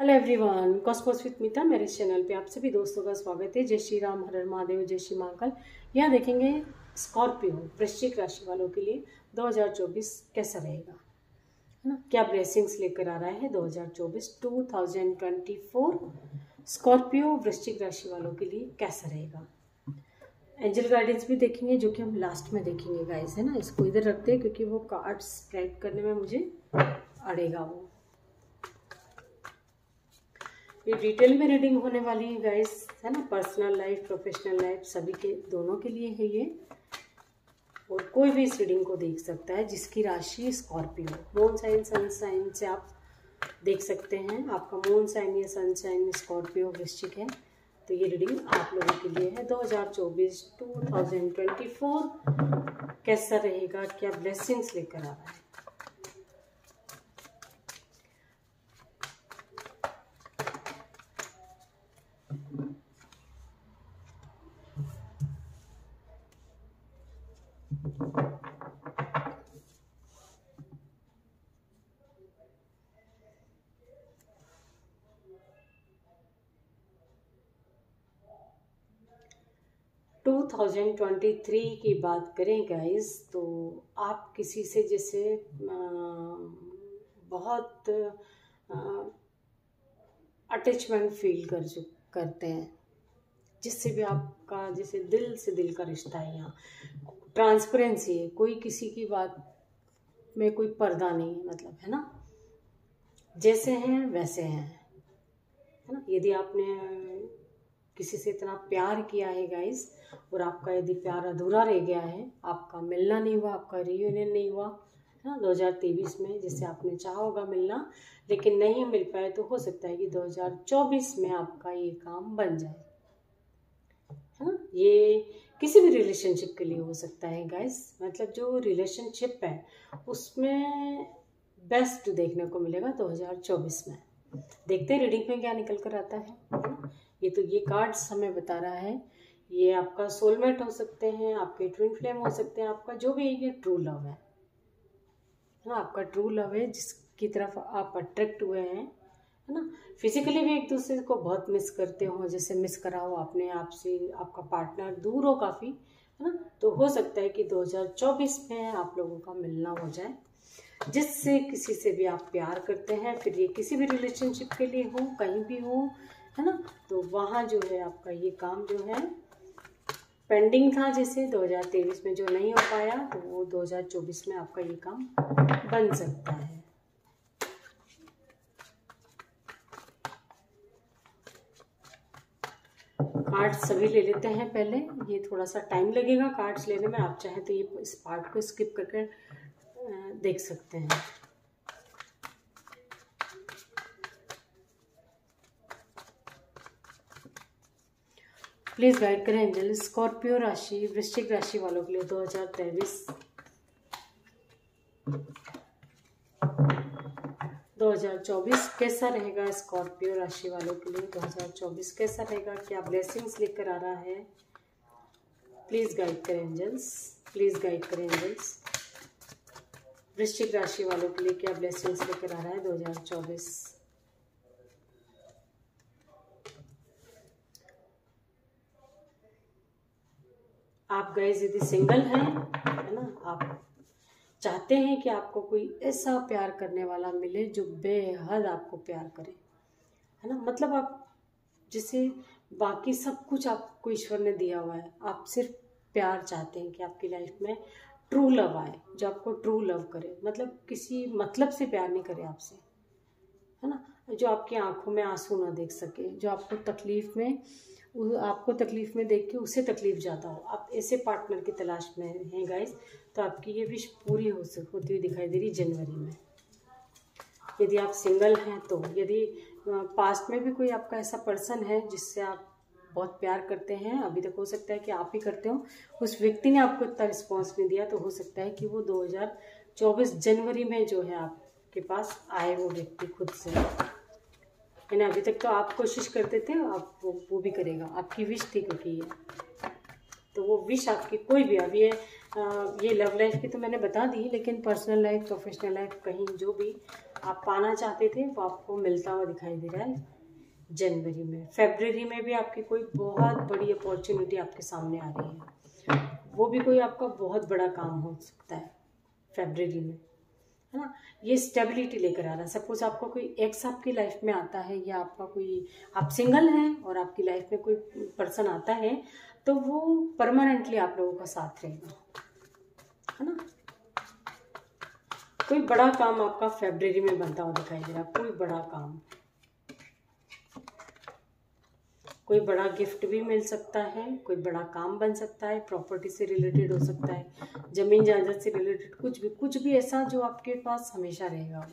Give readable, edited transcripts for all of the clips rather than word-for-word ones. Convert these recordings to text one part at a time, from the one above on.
Hello everyone, Cosmos with मीता मेरे channel पे आप सभी दोस्तों का स्वागत है। जय श्री राम, हर हर महादेव, जय श्री महाकाल। यहाँ देखेंगे स्कॉर्पियो वृश्चिक राशि वालों के लिए 2024 कैसा रहेगा, है ना। क्या ब्लेसिंग्स लेकर आ रहा है 2024 स्कॉर्पियो वृश्चिक राशि वालों के लिए कैसा रहेगा। एंजल गाइडेंस भी देखेंगे, जो कि हम लास्ट में देखेंगे गाइस, है ना। इसको इधर रखते हैं क्योंकि वो कार्ड्स स्प्रेड करने में मुझे अड़ेगा वो। ये डिटेल में रीडिंग होने वाली है गाइस, है ना। पर्सनल लाइफ, प्रोफेशनल लाइफ सभी के दोनों के लिए है ये। और कोई भी इस रीडिंग को देख सकता है जिसकी राशि Scorpio, moon sign, sun sign से आप देख सकते हैं। आपका मून साइन या सन साइन स्कॉर्पियो वृश्चिक है तो ये रीडिंग आप लोगों के लिए है। 2024 कैसा रहेगा, क्या ब्लेसिंग्स लेकर आ रहा है। टू 2023 की बात करें गाइस, तो आप किसी से जैसे बहुत अटैचमेंट फील करते हैं, जिससे भी आपका जैसे दिल से दिल का रिश्ता है। यहाँ ट्रांसपेरेंसी है, कोई किसी की बात में कोई पर्दा नहीं है, मतलब, है ना। जैसे हैं वैसे हैं, है ना। यदि आपने किसी से इतना प्यार किया है गाइस और आपका यदि प्यार अधूरा रह गया है, आपका मिलना नहीं हुआ, आपका रियूनियन नहीं हुआ, है ना, 2023 में, जिससे आपने चाहा होगा मिलना लेकिन नहीं मिल पाए, तो हो सकता है कि 2024 में आपका ये काम बन जाए, है ना। ये किसी भी रिलेशनशिप के लिए हो सकता है गाइस। मतलब जो रिलेशनशिप है उसमें बेस्ट देखने को मिलेगा 2024 में। देखते हैं रीडिंग में क्या निकल कर आता है ना। ये कार्ड्स हमें बता रहा है, ये आपका सोलमेट हो सकते हैं, आपके ट्विन फ्लेम हो सकते हैं, आपका जो भी ये ट्रू लव है ना। आपका ट्रू लव है जिसकी तरफ आप अट्रैक्ट हुए हैं, है ना। फिजिकली भी एक दूसरे को बहुत मिस करते हो, जैसे मिस करा हो आपने आपसे, आपका पार्टनर दूर हो काफ़ी, है ना। तो हो सकता है कि 2024 में आप लोगों का मिलना हो जाए, जिससे किसी से भी आप प्यार करते हैं, फिर ये किसी भी रिलेशनशिप के लिए हो, कहीं भी हो, है ना। तो वहाँ जो है आपका ये काम जो है पेंडिंग था, जैसे 2023 में जो नहीं हो पाया, तो वो 2024 में आपका ये काम बन सकता है। कार्ड्स सभी ले लेते हैं पहले, ये थोड़ा सा टाइम लगेगा कार्ड्स लेने में। आप चाहें तो ये इस पार्ट को स्किप करके देख सकते हैं। प्लीज गाइड करें एंजल स्कॉर्पियो राशि वृश्चिक राशि वालों के लिए 2024 कैसा रहेगा। स्कॉर्पियो राशि वालों के लिए 2024 कैसा रहेगा, क्या ब्लेसिंग्स लेकर आ रहा है। प्लीज गाइड करें एंजल्स, प्लीज गाइड करें एंजल्स। वृश्चिक राशि वालों के लिए क्या ब्लेसिंग्स लेकर आ रहा है 2024। आप गाइस यदि सिंगल हैं, है ना, आप चाहते हैं कि आपको कोई ऐसा प्यार करने वाला मिले जो बेहद आपको प्यार करे, है ना। मतलब आप जैसे बाकी सब कुछ आपको ईश्वर ने दिया हुआ है, आप सिर्फ प्यार चाहते हैं कि आपकी लाइफ में ट्रू लव आए, जो आपको ट्रू लव करे, मतलब किसी मतलब से प्यार नहीं करे आपसे, है ना। जो आपकी आंखों में आंसू ना देख सके, जो आपको तकलीफ में देख के उसे तकलीफ ज़्यादा हो। आप ऐसे पार्टनर की तलाश में हैं गाइस, तो आपकी ये विश पूरी होती हुई दिखाई दे रही जनवरी में। यदि आप सिंगल हैं, तो यदि पास्ट में भी कोई आपका ऐसा पर्सन है जिससे आप बहुत प्यार करते हैं, अभी तक हो सकता है कि आप ही करते हो, उस व्यक्ति ने आपको इतना रिस्पॉन्स नहीं दिया, तो हो सकता है कि वो 2024 जनवरी में जो है आपके पास आए वो व्यक्ति खुद से, है ना। अभी तक तो आप कोशिश करते थे, आप वो भी करेगा, आपकी विश थी क्योंकि ये तो वो विश आपकी कोई भी, अब ये लव लाइफ की तो मैंने बता दी, लेकिन पर्सनल लाइफ, प्रोफेशनल लाइफ, कहीं जो भी आप पाना चाहते थे वो आपको मिलता हुआ दिखाई दे रहा है जनवरी में। फरवरी में भी आपकी कोई बहुत बड़ी अपॉर्चुनिटी आपके सामने आ रही है, वो भी कोई आपका बहुत बड़ा काम हो सकता है फरवरी में, है ना। ये स्टेबिलिटी लेकर आ रहा है। सपोज आपका कोई एक्स आपकी लाइफ में आता है, या आपका कोई, आप सिंगल हैं और आपकी लाइफ में कोई पर्सन आता है, तो वो परमानेंटली आप लोगों का साथ रहेगा, है ना। कोई बड़ा काम आपका फरवरी में बनता हुआ दिखाई दे रहा है, कोई बड़ा काम, कोई बड़ा गिफ्ट भी मिल सकता है, कोई बड़ा काम बन सकता है, प्रॉपर्टी से रिलेटेड हो सकता है, जमीन जायदाद से रिलेटेड, कुछ भी ऐसा जो आपके पास हमेशा रहेगा।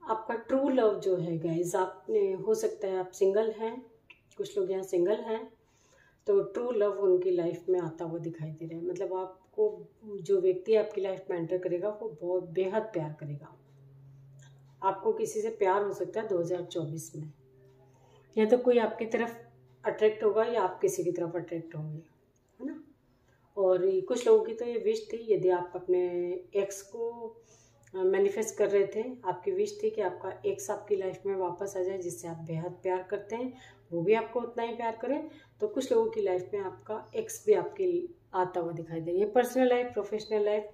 आपका ट्रू लव जो है गाइज, आपने, हो सकता है आप सिंगल हैं, कुछ लोग यहाँ सिंगल हैं, तो ट्रू लव उनकी लाइफ में आता हुआ दिखाई दे रहा है। मतलब आपको जो व्यक्ति आपकी लाइफ में एंटर करेगा वो बहुत बेहद प्यार करेगा। आपको किसी से प्यार हो सकता है 2024 में, या तो कोई आपकी तरफ अट्रैक्ट होगा या आप किसी की तरफ अट्रैक्ट होंगे, है ना। और कुछ लोगों की तो ये विश थी, यदि आप अपने एक्स को मैनिफेस्ट कर रहे थे, आपकी विश थी कि आपका एक्स आपकी लाइफ में वापस आ जाए, जिससे आप बेहद प्यार करते हैं, वो भी आपको उतना ही प्यार करे, तो कुछ लोगों की लाइफ में आपका एक्स भी आपके आता हुआ दिखाई दे रही है। पर्सनल लाइफ, प्रोफेशनल लाइफ,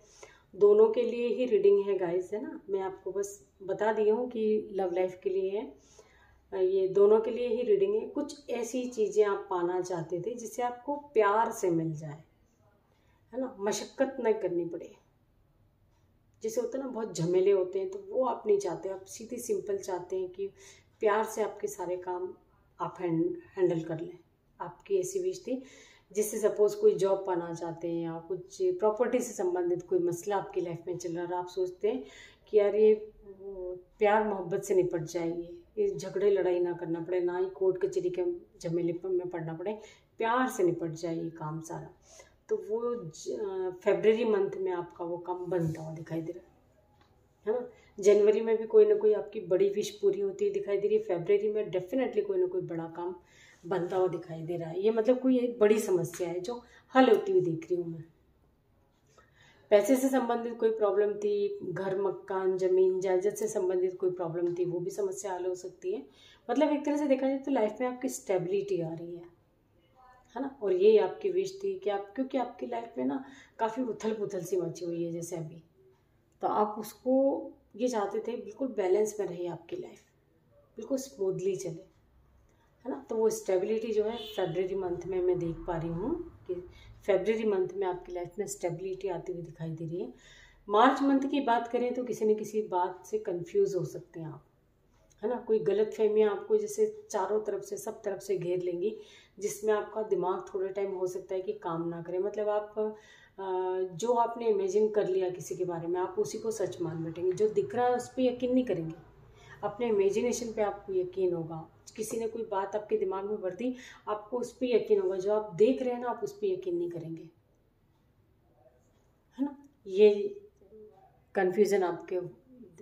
दोनों के लिए ही रीडिंग है गाइस, है ना। मैं आपको बस बता दी हूँ कि लव लाइफ के लिए है, ये दोनों के लिए ही रीडिंग है। कुछ ऐसी चीज़ें आप पाना चाहते थे जिससे आपको प्यार से मिल जाए, है ना, मशक्क़त नहीं करनी पड़े। जैसे होता है ना, बहुत झमेले होते हैं, तो वो आप नहीं चाहते, आप सीधी सिंपल चाहते हैं कि प्यार से आपके सारे काम आप हैंडल कर लें। आपकी ऐसी विश थी, जिससे सपोज कोई जॉब पाना चाहते हैं या कुछ प्रॉपर्टी से संबंधित कोई मसला आपकी लाइफ में चल रहा है, आप सोचते हैं कि यार ये प्यार मोहब्बत से निपट जाएगी, ये झगड़े लड़ाई ना करना पड़े, ना ही कोर्ट कचहरी के झमेले में पड़ना पड़े, प्यार से निपट जाए ये काम सारा। तो वो फरवरी मंथ में आपका वो काम बनता हुआ दिखाई दे रहा है ना। जनवरी में भी कोई ना कोई आपकी बड़ी विश पूरी होती है दिखाई दे रही है। फरवरी में डेफिनेटली कोई ना कोई बड़ा काम बनता हुआ दिखाई दे रहा है। ये मतलब कोई एक बड़ी समस्या है जो हल होती हुई देख रही हूँ मैं। पैसे से संबंधित कोई प्रॉब्लम थी, घर मकान जमीन जायदाद से संबंधित कोई प्रॉब्लम थी, वो भी समस्या हल हो सकती है। मतलब एक तरह से देखा जाए तो लाइफ में आपकी स्टेबिलिटी आ रही है ना। और ये आपकी विश थी कि आप, क्योंकि आपकी लाइफ में ना काफ़ी उथल पुथल सी मची हुई है जैसे अभी, तो आप उसको ये चाहते थे बिल्कुल बैलेंस में रहे, आपकी लाइफ बिल्कुल स्मूथली चले, है ना। तो वो स्टेबिलिटी जो है फरवरी मंथ में मैं देख पा रही हूँ कि फरवरी मंथ में आपकी लाइफ में स्टेबिलिटी आती हुई दिखाई दे रही है। मार्च मंथ की बात करें तो किसी न किसी बात से कंफ्यूज हो सकते हैं आप, है ना। कोई गलत फहमियाँ आपको जैसे चारों तरफ से, सब तरफ से घेर लेंगी, जिसमें आपका दिमाग थोड़े टाइम हो सकता है कि काम ना करे। मतलब आप जो आपने इमेजिन कर लिया किसी के बारे में, आप उसी को सच मान बैठेंगे। जो दिख रहा है उस पर यकीन नहीं करेंगे, अपने इमेजिनेशन पे आपको यकीन होगा। किसी ने कोई बात आपके दिमाग में भर दी, आपको उस पर यकीन होगा। जो आप देख रहे हैं ना, आप उस पर यकीन नहीं करेंगे, है ना। ये कन्फ्यूज़न आपके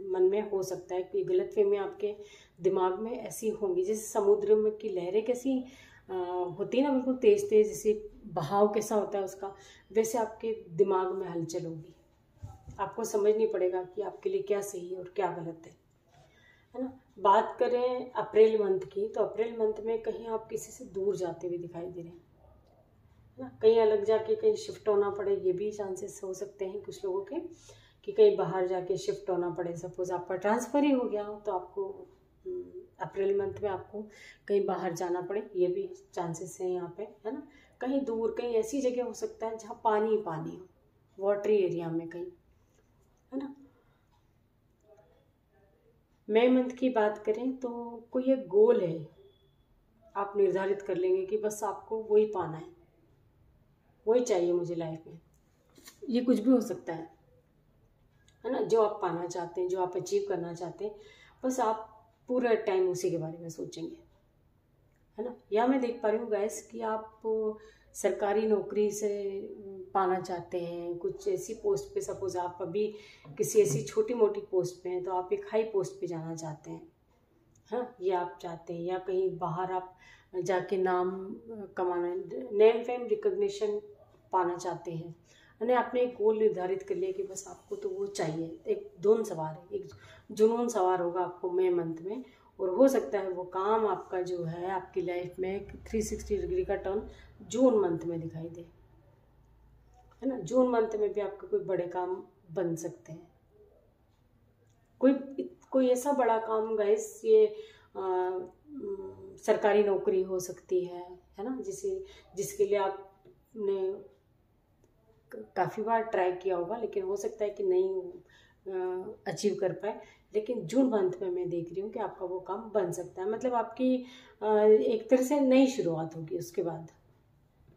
मन में हो सकता है, कोई गलतफहमी आपके दिमाग में ऐसी होंगी। जैसे समुद्र में की लहरें कैसी होती है ना, बिल्कुल तेज तेज, जैसे बहाव कैसा होता है उसका, वैसे आपके दिमाग में हलचल होगी। आपको समझ नहीं पड़ेगा कि आपके लिए क्या सही है और क्या गलत है ना। बात करें अप्रैल मंथ की, तो अप्रैल मंथ में कहीं आप किसी से दूर जाते हुए दिखाई दे रहे हैं ना, कहीं अलग जाके कहीं शिफ्ट होना पड़े, ये भी चांसेस हो सकते हैं कुछ लोगों के, कि कहीं बाहर जाके शिफ्ट होना पड़े। सपोज आपका ट्रांसफ़र ही हो गया हो, तो आपको अप्रैल मंथ में आपको कहीं बाहर जाना पड़े, ये भी चांसेस हैं यहाँ पे, है ना। कहीं दूर, कहीं ऐसी जगह हो सकता है जहाँ पानी ही पानी हो, वाटरी एरिया में कहीं, है ना। मई मंथ की बात करें तो कोई एक गोल है, आप निर्धारित कर लेंगे कि बस आपको वही पाना है, वही चाहिए मुझे लाइफ में। ये कुछ भी हो सकता है ना, जो आप पाना चाहते हैं, जो आप अचीव करना चाहते हैं, बस आप पूरा टाइम उसी के बारे में सोचेंगे, है ना। या मैं देख पा रही हूँ गैस कि आप सरकारी नौकरी से पाना चाहते हैं, कुछ ऐसी पोस्ट पे, सपोज आप अभी किसी ऐसी छोटी मोटी पोस्ट पे हैं, तो आप एक हाई पोस्ट पे जाना चाहते हैं, हाँ, ये आप चाहते हैं। या कहीं बाहर आप जाके नाम कमाना, नेम फेम रिकग्निशन पाना चाहते हैं, यानी आपने एक गोल निर्धारित कर लिया कि बस आपको तो वो चाहिए। एक धुन सवार है, एक जुनून सवार होगा आपको मई मंथ में, और हो सकता है वो काम आपका जो है आपकी लाइफ में 360 डिग्री का टर्न जून मंथ में दिखाई दे, है ना। जून मंथ में भी आपके कोई बड़े काम बन सकते हैं, कोई ऐसा बड़ा काम गाइस, ये सरकारी नौकरी हो सकती है ना, जिसके लिए आपने काफ़ी बार ट्राई किया होगा, लेकिन हो सकता है कि नहीं अचीव कर पाए। लेकिन जून मंथ में मैं देख रही हूँ कि आपका वो काम बन सकता है। मतलब आपकी एक तरह से नई शुरुआत होगी उसके बाद,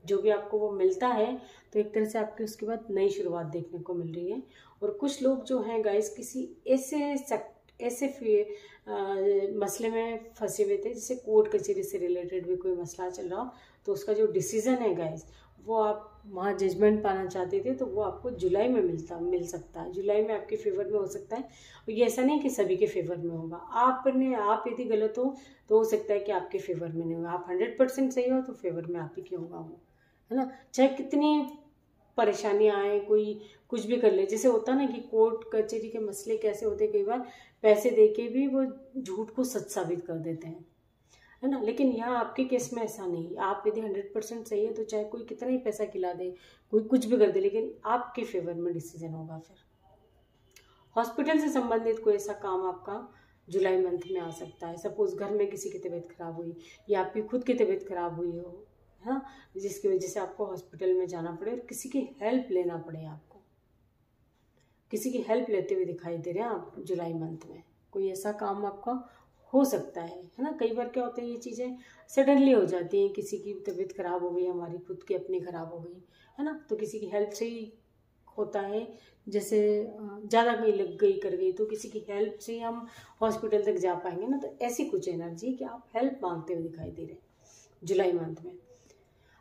जो भी आपको वो मिलता है, तो एक तरह से आपकी उसके बाद नई शुरुआत देखने को मिल रही है। और कुछ लोग जो हैं गाइस, किसी ऐसे मसले में फंसे हुए थे, जैसे कोर्ट कचहरी से रिलेटेड भी कोई मसला चल रहा हो, तो उसका जो डिसीजन है गाइस, वो आप वहाँ जजमेंट पाना चाहते थे, तो वो आपको जुलाई में मिल सकता है। जुलाई में आपके फेवर में हो सकता है। और ये ऐसा नहीं कि सभी के फेवर में होगा। आप यदि गलत हो तो हो सकता है कि आपके फेवर में नहीं होगा। आप 100% सही हो तो फेवर में आप ही क्यों होगा वो, है ना। चाहे कितनी परेशानियां आए, कोई कुछ भी कर ले। जैसे होता ना कि कोर्ट कचहरी के मसले कैसे होते हैं, कई बार पैसे देके भी वो झूठ को सच साबित कर देते हैं, है ना। लेकिन यहाँ आपके केस में ऐसा नहीं। आप यदि 100% सही है तो चाहे कोई कितना ही पैसा खिला दे, कोई कुछ भी कर दे, लेकिन आपके फेवर में डिसीजन होगा। फिर हॉस्पिटल से संबंधित कोई ऐसा काम आपका जुलाई मंथ में आ सकता है। सपोज घर में किसी की तबीयत खराब हुई, या आपकी खुद की तबीयत खराब हुई हो, हाँ, जिसकी वजह से आपको हॉस्पिटल में जाना पड़े और किसी की हेल्प लेना पड़े। आपको किसी की हेल्प लेते हुए दिखाई दे रहे हैं आप जुलाई मंथ में। कोई ऐसा काम आपका हो सकता है ना। कई बार क्या होता है, ये चीज़ें सडनली हो जाती हैं। किसी की तबीयत खराब हो गई, हमारी खुद की अपनी खराब हो गई, है ना, तो किसी की हेल्प से ही होता है। जैसे ज़्यादा कहीं लग गई कर गई, तो किसी की हेल्प से हम हॉस्पिटल तक जा पाएंगे ना। तो ऐसी कुछ एनर्जी कि आप हेल्प मांगते हुए दिखाई दे रहे हैं जुलाई मंथ में।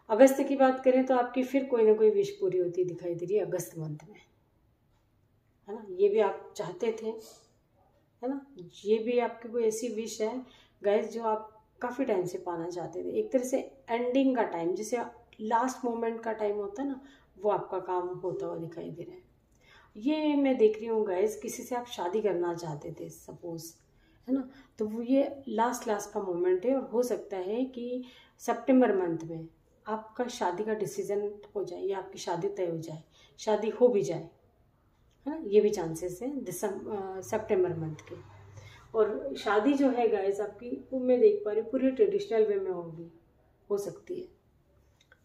अगस्त की बात करें तो आपकी फिर कोई ना कोई विश पूरी होती दिखाई दे रही है अगस्त मंथ में, है ना। ये भी आप चाहते थे, है ना। ये भी आपकी कोई ऐसी विश है गाइस जो आप काफ़ी टाइम से पाना चाहते थे। एक तरह से एंडिंग का टाइम, जैसे लास्ट मोमेंट का टाइम होता है ना, वो आपका काम होता हुआ दिखाई दे रहा है। ये मैं देख रही हूँ गाइस, किसी से आप शादी करना चाहते थे सपोज, है ना, तो वो ये लास्ट का मोमेंट है। और हो सकता है कि सितंबर मंथ में आपका शादी का डिसीजन हो जाए, या आपकी शादी तय हो जाए, शादी हो भी जाए, है ना। ये भी चांसेस है सितंबर मंथ के। और शादी जो है गाइस आपकी, वो मैं देख पा रही हूँ पूरी ट्रेडिशनल वे में होगी, हो सकती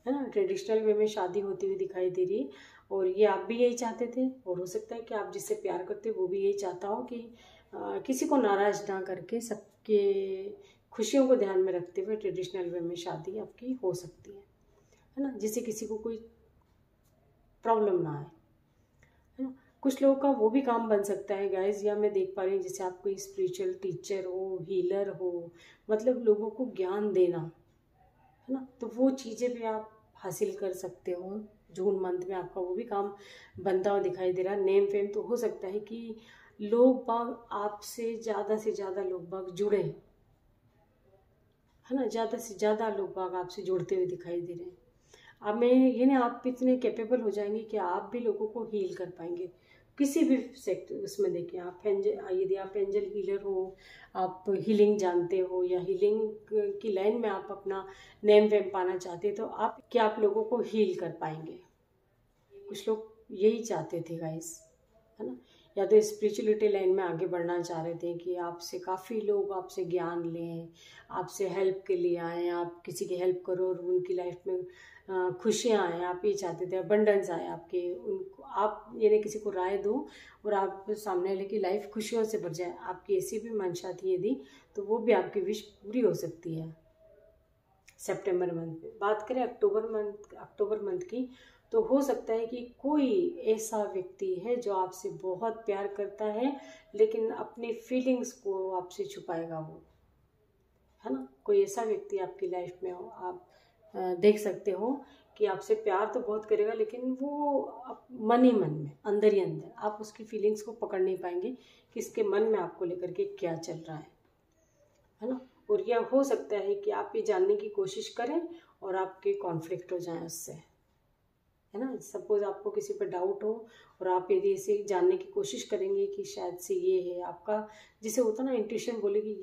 है ना। ट्रेडिशनल वे में शादी होती हुई दिखाई दे रही है। और ये आप भी यही चाहते थे, और हो सकता है कि आप जिससे प्यार करते हो वो भी यही चाहता हो कि किसी को नाराज ना करके सब आपके खुशियों को ध्यान में रखते हुए ट्रेडिशनल वे में शादी आपकी हो सकती है ना, जिससे किसी को कोई प्रॉब्लम ना आए, है ना। कुछ लोगों का वो भी काम बन सकता है गाइज, या मैं देख पा रही हूँ जैसे आप कोई स्पिरिचुअल टीचर हो, हीलर हो, मतलब लोगों को ज्ञान देना, है ना, तो वो चीज़ें भी आप हासिल कर सकते हो। जून मंथ में आपका वो भी काम बनता हुआ दिखाई दे रहा है। नेम फेम तो हो सकता है कि लोग बाग आपसे ज़्यादा लोग बाग जुड़े, है ना, ज़्यादा से ज़्यादा लोग बाग आपसे जुड़ते हुए दिखाई दे रहे हैं। अब मैं ये ना, आप इतने कैपेबल हो जाएंगे कि आप भी लोगों को हील कर पाएंगे किसी भी सेक्टर उसमें। देखिए आप यदि आप एंजल हीलर हो, आप हीलिंग जानते हो, या हीलिंग की लाइन में आप अपना नेम वेम पाना चाहते हैं, तो आप क्या आप लोगों को हील कर पाएंगे। कुछ लोग यही चाहते थे गाइस, है ना, या तो स्पिरिचुअलिटी लाइन में आगे बढ़ना चाह रहे थे कि आपसे काफ़ी लोग आपसे ज्ञान लें, आपसे हेल्प के लिए आएँ, आप किसी की हेल्प करो और उनकी लाइफ में खुशियाँ आएँ, आप ये चाहते थे, अबंडेंस आए आपके, उनको आप यानी किसी को राय दो और आप सामने वाले की लाइफ खुशियों से भर जाए, आपकी ऐसी भी मंशा थी यदि, तो वो भी आपकी विश पूरी हो सकती है। सितंबर मंथ में बात करें अक्टूबर मंथ की, तो हो सकता है कि कोई ऐसा व्यक्ति है जो आपसे बहुत प्यार करता है लेकिन अपनी फीलिंग्स को आपसे छुपाएगा वो, है ना। कोई ऐसा व्यक्ति आपकी लाइफ में हो, आप देख सकते हो कि आपसे प्यार तो बहुत करेगा लेकिन वो मन ही मन में, अंदर ही अंदर आप उसकी फीलिंग्स को पकड़ नहीं पाएंगे कि इसके मन में आपको लेकर के क्या चल रहा है ना। और यह हो सकता है कि आप ये जानने की कोशिश करें और आपके कॉन्फ्लिक्ट हो जाए उससे, है ना। सपोज आपको किसी पर डाउट हो और आप यदि इसे जानने की कोशिश करेंगे कि शायद से ये है आपका, जिसे होता ना इंट्यूशन बोलेगी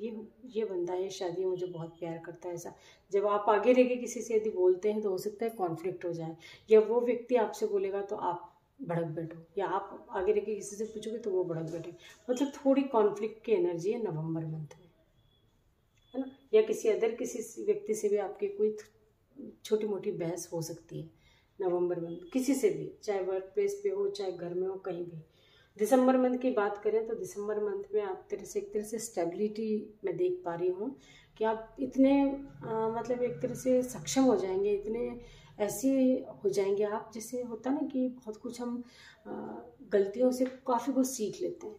ये बंदा है शायद ये मुझे बहुत प्यार करता है, ऐसा जब आप आगे रह के किसी से यदि बोलते हैं तो हो सकता है कॉन्फ्लिक्ट हो जाए, या वो व्यक्ति आपसे बोलेगा तो आप भड़क बैठो, या आप आगे रह के किसी से पूछोगे तो वो भड़क बैठे, मतलब थोड़ी कॉन्फ्लिक्ट की एनर्जी है नवंबर मंथ में, है ना। या किसी व्यक्ति से भी आपकी कोई छोटी मोटी बहस हो सकती है नवंबर मंथ, किसी से भी, चाहे वर्क प्लेस पे हो चाहे घर में हो, कहीं भी। दिसंबर मंथ की बात करें तो दिसंबर मंथ में आप एक तरह से स्टेबिलिटी मैं देख पा रही हूँ कि आप इतने मतलब एक तरह से सक्षम हो जाएंगे, इतने ऐसे हो जाएंगे आप, जैसे होता ना कि बहुत कुछ हम गलतियों से काफ़ी कुछ सीख लेते हैं,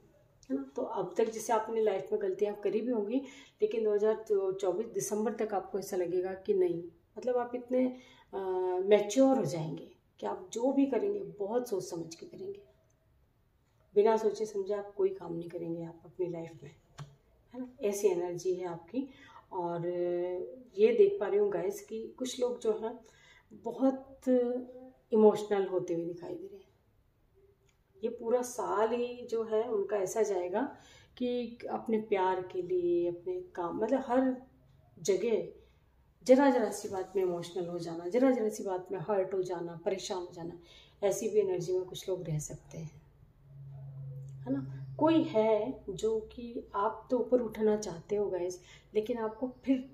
है ना। तो अब तक जैसे आपने लाइफ में गलतियाँ करी भी होंगी, लेकिन 2024 दिसंबर तक आपको ऐसा लगेगा कि नहीं, मतलब आप इतने मैच्योर हो जाएंगे कि आप जो भी करेंगे बहुत सोच समझ के करेंगे, बिना सोचे समझे आप कोई काम नहीं करेंगे आप अपनी लाइफ में, है ना। ऐसी एनर्जी है आपकी। और ये देख पा रही हूँ गाइस कि कुछ लोग जो हैं बहुत इमोशनल होते हुए दिखाई दे रहे हैं। ये पूरा साल ही जो है उनका ऐसा जाएगा कि अपने प्यार के लिए, अपने काम, मतलब हर जगह जरा सी बात में इमोशनल हो जाना, जरा सी बात में हर्ट हो जाना, परेशान हो जाना, ऐसी भी एनर्जी में कुछ लोग रह सकते हैं, है ना। कोई है जो कि आप तो ऊपर उठना चाहते हो गाइस, लेकिन आपको फिर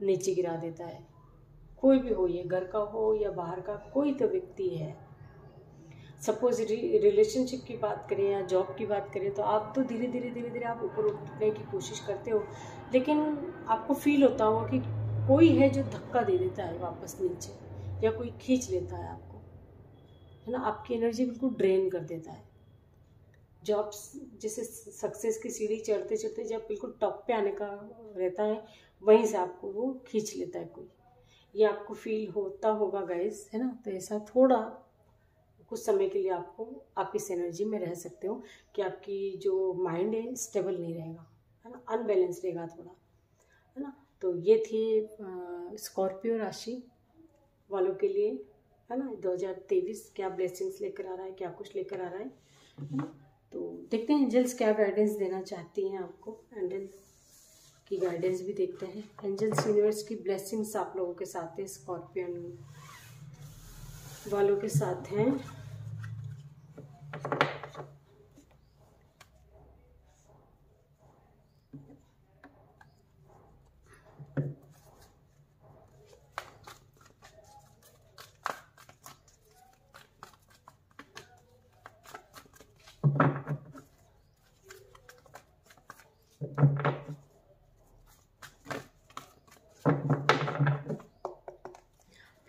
नीचे गिरा देता है। कोई भी हो, ये घर का हो या बाहर का, कोई तो व्यक्ति है। सपोज रिलेशनशिप की बात करें या जॉब की बात करें, तो आप तो धीरे धीरे आप ऊपर उठने की कोशिश करते हो, लेकिन आपको फील होता होगा कि कोई है जो धक्का दे देता है वापस नीचे, या कोई खींच लेता है आपको, है ना। आपकी एनर्जी बिल्कुल ड्रेन कर देता है। जॉब जैसे सक्सेस की सीढ़ी चढ़ते चढ़ते जब बिल्कुल टॉप पे आने का रहता है, वहीं से आपको वो खींच लेता है कोई। ये आपको फील होता होगा गाइस, है ना। तो ऐसा थोड़ा कुछ समय के लिए आप इस एनर्जी में रह सकते हो कि आपकी जो माइंड है स्टेबल नहीं रहेगा, है ना, अनबैलेंस रहेगा थोड़ा, है ना। तो ये थी स्कॉर्पियो राशि वालों के लिए, है ना। 2023 क्या ब्लेसिंग्स लेकर आ रहा है, क्या कुछ लेकर आ रहा है ना। तो देखते हैं एंजल्स क्या गाइडेंस देना चाहती हैं आपको। एंजल की गाइडेंस भी देखते हैं। एंजल्स यूनिवर्स की ब्लेसिंग्स आप लोगों के साथ है, स्कॉर्पियन वालों के साथ हैं।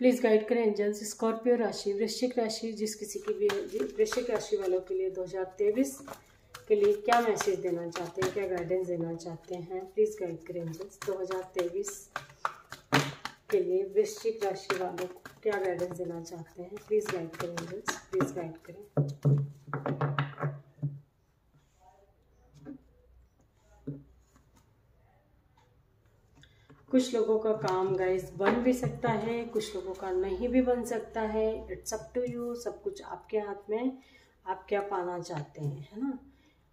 प्लीज़ गाइड करें एंजल्स। स्कॉर्पियो राशि, वृश्चिक राशि, जिस किसी की भी वृश्चिक राशि वालों के लिए 2023 के लिए क्या मैसेज देना चाहते हैं, क्या गाइडेंस देना चाहते हैं, प्लीज़ गाइड करें एंजल्स। 2023 के लिए वृश्चिक राशि वालों को क्या गाइडेंस देना चाहते हैं, प्लीज़ गाइड करें एंजल्स, प्लीज़ गाइड करें। कुछ लोगों का काम गाइस बन भी सकता है, कुछ लोगों का नहीं भी बन सकता है। इट्स अप टू यू, सब कुछ आपके हाथ में। आप क्या पाना चाहते हैं, है ना।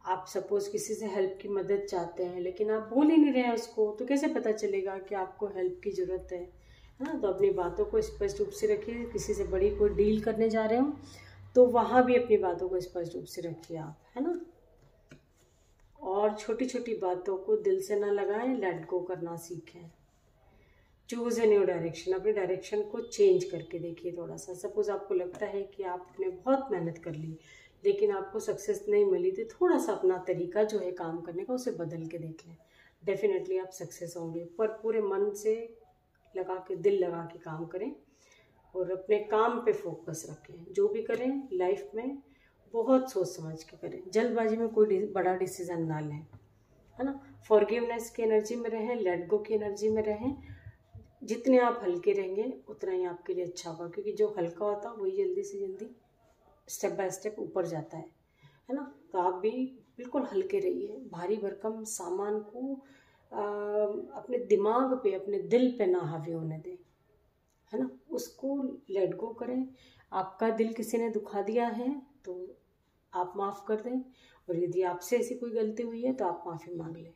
आप सपोज किसी से हेल्प की मदद चाहते हैं लेकिन आप बोल ही नहीं रहे हैं उसको, तो कैसे पता चलेगा कि आपको हेल्प की ज़रूरत है ना। तो अपनी बातों को स्पष्ट रूप से रखिए। किसी से बड़ी कोई डील करने जा रहे हो तो वहाँ भी अपनी बातों को स्पष्ट रूप से रखिए आप, है ना। और छोटी छोटी बातों को दिल से ना लगाएं, लेट गो करना सीखें। चूज ए न्यू डायरेक्शन, अपने डायरेक्शन को चेंज करके देखिए थोड़ा सा। सपोज आपको लगता है कि आपने बहुत मेहनत कर ली लेकिन आपको सक्सेस नहीं मिली, तो थोड़ा सा अपना तरीका जो है काम करने का उसे बदल के देख लें। डेफिनेटली आप सक्सेस होंगे। पर पूरे मन से लगा के, दिल लगा के काम करें और अपने काम पे फोकस रखें। जो भी करें लाइफ में बहुत सोच समझ के करें। जल्दबाजी में कोई बड़ा डिसीजन ना लें, है ना। फॉरगिवनेस की एनर्जी में रहें, लेट गो की एनर्जी में रहें। जितने आप हल्के रहेंगे उतना ही आपके लिए अच्छा होगा, क्योंकि जो हल्का होता है वही जल्दी से जल्दी स्टेप बाय स्टेप ऊपर जाता है ना। तो आप भी बिल्कुल हल्के रहिए। भारी भरकम सामान को अपने दिमाग पे, अपने दिल पे ना हावी होने दें, है ना। उसको लेट गो करें। आपका दिल किसी ने दुखा दिया है तो आप माफ़ कर दें, और यदि आपसे ऐसी कोई गलती हुई है तो आप माफ़ी मांग लें।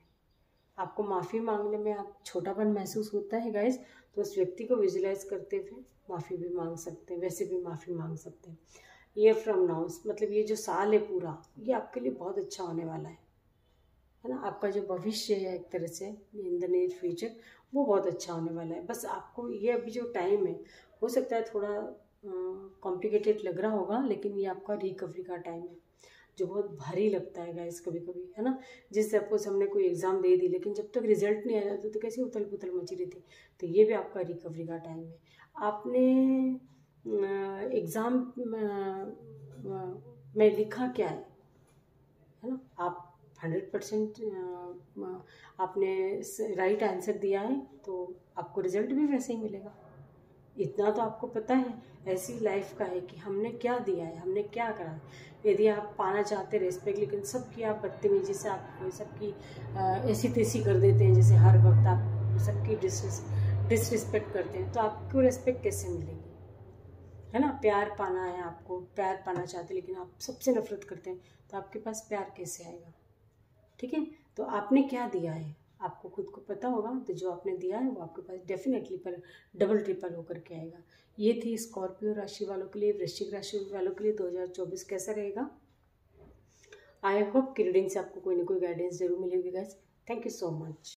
आपको माफ़ी मांगने में आप छोटापन महसूस होता है गाइस, तो उस व्यक्ति को विजुलाइज करते हुए माफ़ी भी मांग सकते हैं, वैसे भी माफ़ी मांग सकते हैं। ये फ्रॉम नाउ, मतलब ये जो साल है पूरा, ये आपके लिए बहुत अच्छा होने वाला है ना। आपका जो भविष्य है एक तरह से इन द नियर फ्यूचर, वो बहुत अच्छा होने वाला है। बस आपको ये अभी जो टाइम है, हो सकता है थोड़ा कॉम्प्लिकेटेड लग रहा होगा, लेकिन ये आपका रिकवरी का टाइम है जो बहुत भारी लगता है गाइस कभी कभी, है ना। जिस सपोज हमने कोई एग्ज़ाम दे दी लेकिन जब तक रिजल्ट नहीं आया तो कैसी उथल पुथल मची रही थी, तो ये भी आपका रिकवरी का टाइम है। आपने एग्ज़ाम में लिखा क्या है ना। आप 100% आपने राइट आंसर दिया है तो आपको रिजल्ट भी वैसे ही मिलेगा। इतना तो आपको पता है। ऐसी लाइफ का है कि हमने क्या दिया है, हमने क्या करा है। यदि आप पाना चाहते रेस्पेक्ट, लेकिन सबकी आप बदतमीजी से, आप सबकी ऐसी तैसी कर देते हैं, जैसे हर वक्त आप सबकी डिसरिस्पेक्ट करते हैं, तो आपको रेस्पेक्ट कैसे मिलेगी, है ना। प्यार पाना है, आपको प्यार पाना चाहते हैं लेकिन आप सबसे नफरत करते हैं, तो आपके पास प्यार कैसे आएगा। ठीक है, तो आपने क्या दिया है आपको खुद को पता होगा, तो जो आपने दिया है वो आपके पास डेफिनेटली पर डबल ट्रिपल होकर के आएगा। ये थी स्कॉर्पियो राशि वालों के लिए। वृश्चिक राशि वालों के लिए 2024 कैसा रहेगा। आई होप कि रीडिंग से आपको कोई ना कोई गाइडेंस जरूर मिलेगी guys. Thank you so much.